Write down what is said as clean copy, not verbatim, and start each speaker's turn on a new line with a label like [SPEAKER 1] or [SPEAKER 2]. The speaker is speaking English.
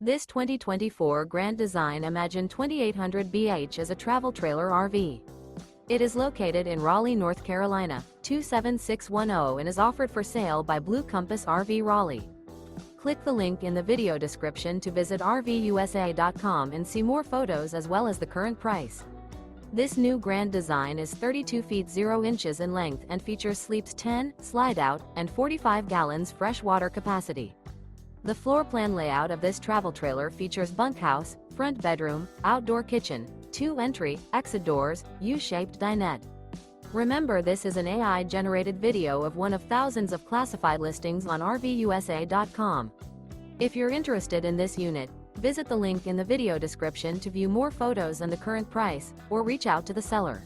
[SPEAKER 1] This 2024 Grand Design Imagine 2800BH is a travel trailer RV. It is located in Raleigh, North Carolina, 27610 and is offered for sale by Blue Compass RV Raleigh. Click the link in the video description to visit RVUSA.com and see more photos as well as the current price. This new Grand Design is 32 feet 0 inches in length and features sleeps 10, slide-out, and 45 gallons fresh water capacity. The floor plan layout of this travel trailer features bunkhouse, front bedroom, outdoor kitchen, 2 entry, exit doors, U-shaped dinette. Remember, this is an AI-generated video of one of thousands of classified listings on RVUSA.com. If you're interested in this unit, visit the link in the video description to view more photos and the current price, or reach out to the seller.